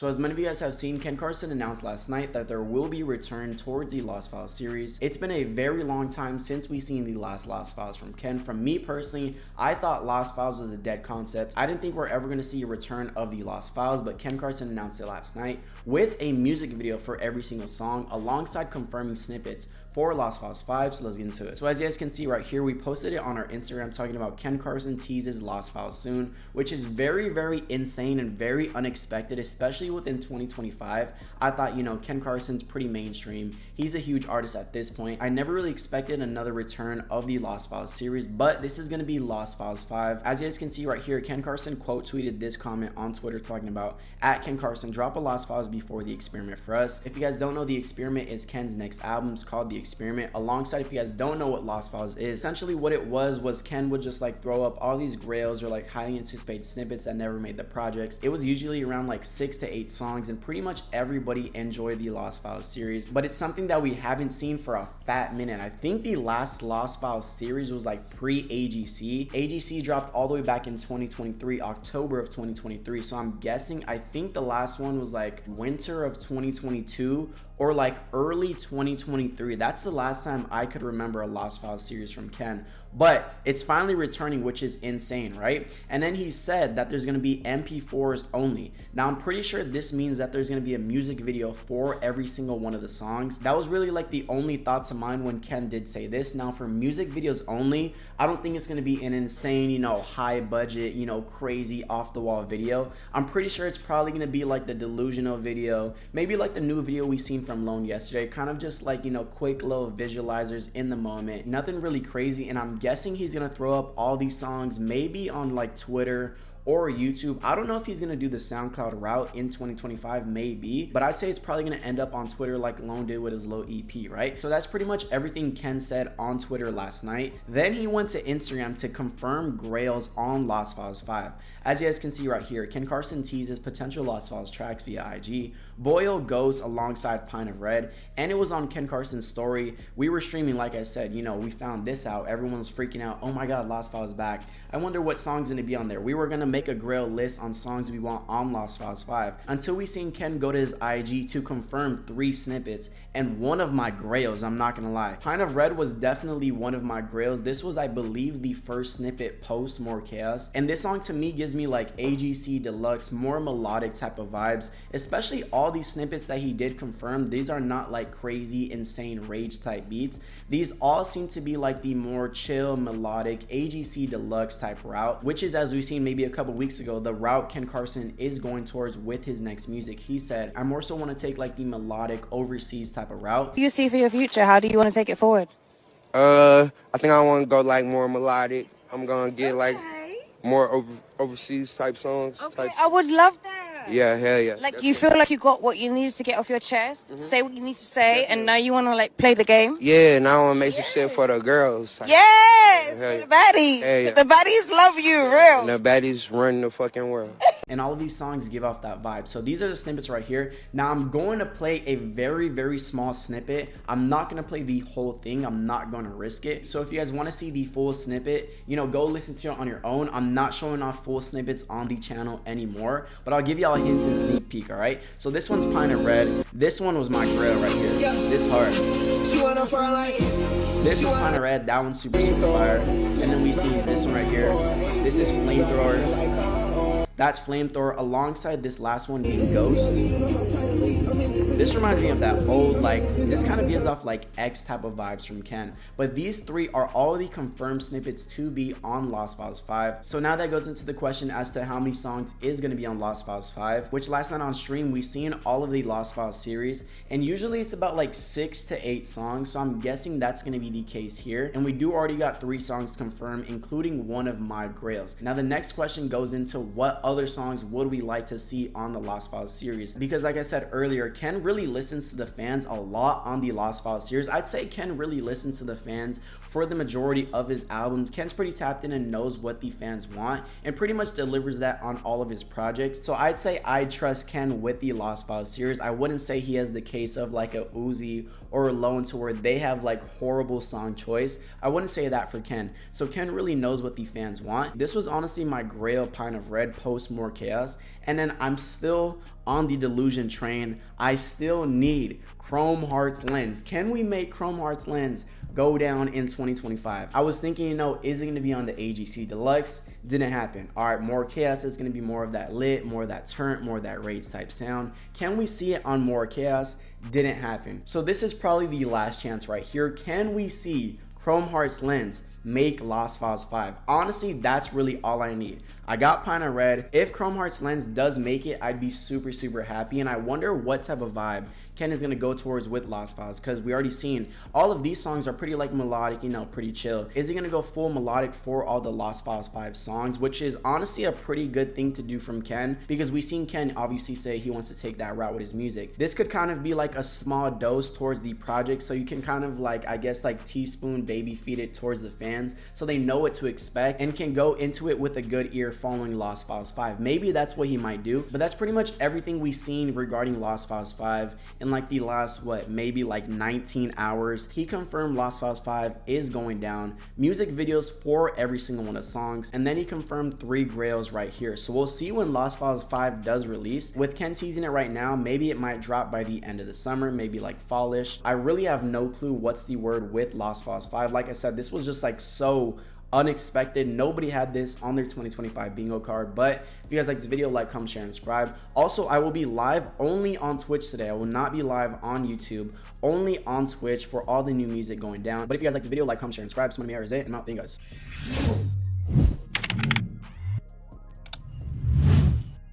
So as many of you guys have seen, Ken Carson announced last night that there will be a return towards the Lost Files series. It's been a very long time since we've seen the last Lost Files from Ken. From me personally, I thought Lost Files was a dead concept. I didn't think we're ever going to see a return of the Lost Files, but Ken Carson announced it last night with a music video for every single song alongside confirming snippets for Lost Files 5, so let's get into it. So as you guys can see right here, we posted it on our Instagram talking about Ken Carson teases Lost Files soon, which is very, very insane and very unexpected, especially within 2025. I thought, you know, Ken Carson's pretty mainstream. He's a huge artist at this point. I never really expected another return of the Lost Files series, but this is going to be Lost Files 5. As you guys can see right here, Ken Carson quote tweeted this comment on Twitter talking about, at Ken Carson, drop a Lost Files before the experiment for us. If you guys don't know, the experiment is Ken's next album. It's called The Experiment. Alongside, if you guys don't know what Lost Files is, essentially what it was Ken would just like throw up all these grails or like highly anticipated snippets that never made the projects. It was usually around like 6 to 8 songs, and pretty much everybody enjoyed the Lost Files series, but it's something that we haven't seen for a fat minute. I think the last Lost Files series was like pre-AGC. AGC dropped all the way back in 2023, October of 2023, so I'm guessing, I think the last one was like winter of 2022 or like early 2023. That's the last time I could remember a Lost Files series from Ken, but it's finally returning, which is insane, right? And then he said that there's gonna be MP4s only. Now I'm pretty sure this means that there's gonna be a music video for every single one of the songs. That was really like the only thoughts of mine when Ken did say this. Now for music videos only, I don't think it's gonna be an insane, you know, high budget, you know, crazy off the wall video. I'm pretty sure it's probably gonna be like the Delusional video, maybe like the new video we seen from Lone yesterday, kind of just like, you know, quick little visualizers in the moment, nothing really crazy. And I'm guessing he's gonna throw up all these songs maybe on like Twitter or YouTube. I don't know if he's gonna do the SoundCloud route in 2025, maybe, but I'd say it's probably gonna end up on Twitter like Lone did with his Low EP, right? So that's pretty much everything Ken said on Twitter last night. Then he went to Instagram to confirm Grails on Lost Files 5. As you guys can see right here, Ken Carson teases potential Lost Files tracks via IG, Boyle Ghost alongside Pint of Red, and it was on Ken Carson's story. We were streaming, like I said, you know, we found this out. Everyone was freaking out. Oh my God, Lost Files back. I wonder what song's gonna be on there. We were gonna make a Grail list on songs we want on Lost Files 5 until we seen Ken go to his IG to confirm 3 snippets, and one of my Grails, I'm not gonna lie. Pint of Red was definitely one of my Grails. This was, I believe, the first snippet post More Chaos, and this song to me gives me like AGC Deluxe, more melodic type of vibes, especially all these snippets that he did confirm. These are not like crazy insane rage type beats. These all seem to be like the more chill melodic AGC Deluxe type route, which is, as we've seen maybe a couple weeks ago, the route Ken Carson is going towards with his next music. He said, I more so want to take like the melodic overseas type of route. What do you see for your future? How do you want to take it forward? I think I want to go like more melodic. I'm gonna get like more overseas type songs. Okay, I would love that. Yeah, hell yeah. Like, that's you feel like you got what you needed to get off your chest, say what you need to say, and now you want to like play the game? Yeah, now I want to make some shit for the girls. Yes, yeah. The baddies. Yeah. The baddies love you, real. And the baddies run the fucking world. And all of these songs give off that vibe. So these are the snippets right here. Now I'm going to play a very, very small snippet. I'm not going to play the whole thing. I'm not going to risk it. So if you guys want to see the full snippet, you know, go listen to it on your own. I'm not showing off full snippets on the channel anymore, but I'll give y'all a hint and sneak peek, all right? So this one's Pint of Red. This one was my Grail right here. This hard. This is Pint of Red. That one's super, super fire. And then we see this one right here. This is Flamethrower. That's Flamethrower alongside this last one being Ghost. This reminds me of that old, like, this kind of gives off like X type of vibes from Ken. But these 3 are all the confirmed snippets to be on Lost Files 5. So now that goes into the question as to how many songs is going to be on Lost Files 5, which last night on stream we seen all of the Lost Files series, and usually it's about like 6 to 8 songs. So I'm guessing that's going to be the case here. And we do already got 3 songs confirmed, including one of my Grails. Now the next question goes into what other songs would we like to see on the Lost Files series, because like I said earlier, Ken really listens to the fans a lot on the Lost Files series. I'd say Ken really listens to the fans for the majority of his albums. Ken's pretty tapped in and knows what the fans want and pretty much delivers that on all of his projects. So I'd say I trust Ken with the Lost Files series. I wouldn't say he has the case of like a Uzi or a Lone to where they have like horrible song choice. I wouldn't say that for Ken. So Ken really knows what the fans want. This was honestly my Grail Pint of Red post post More Chaos, and then I'm still on the delusion train. I still need Chrome Hearts Lens. Can we make Chrome Hearts Lens go down in 2025? I was thinking, you know, is it going to be on the AGC Deluxe? Didn't happen. All right, More Chaos is going to be more of that lit, more of that turnt, more of that rage type sound. Can we see it on More Chaos? Didn't happen. So this is probably the last chance right here. Can we see Chrome Hearts Lens make Lost Files 5? Honestly, that's really all I need. I got Pinta Red. If Chrome Hearts Lens does make it, I'd be super happy, and I wonder what type of vibe Ken is gonna go towards with Lost Files, because we already seen all of these songs are pretty like melodic, you know, pretty chill. Is he gonna go full melodic for all the Lost Files 5 songs, which is honestly a pretty good thing to do from Ken, because we've seen Ken obviously say he wants to take that route with his music. This could kind of be like a small dose towards the project, so you can kind of like, I guess, like teaspoon baby feed it towards the fans so they know what to expect and can go into it with a good ear following Lost Files 5. Maybe that's what he might do, but that's pretty much everything we've seen regarding Lost Files 5 in like the last, what, maybe like 19 hours. He confirmed Lost Files 5 is going down, music videos for every single one of the songs, and then he confirmed 3 Grails right here. So we'll see when Lost Files 5 does release. With Ken teasing it right now, maybe it might drop by the end of the summer, maybe like fallish. I really have no clue what's the word with Lost Files 5. Like I said, this was just like so unexpected. Nobody had this on their 2025 bingo card. But if you guys like this video, like, comment, share, and subscribe. Also, I will be live only on Twitch today. I will not be live on YouTube, only on Twitch for all the new music going down. But if you guys like the video, like, comment, share, and subscribe. So MONEYMAY is it, and I'm out. Thank you guys.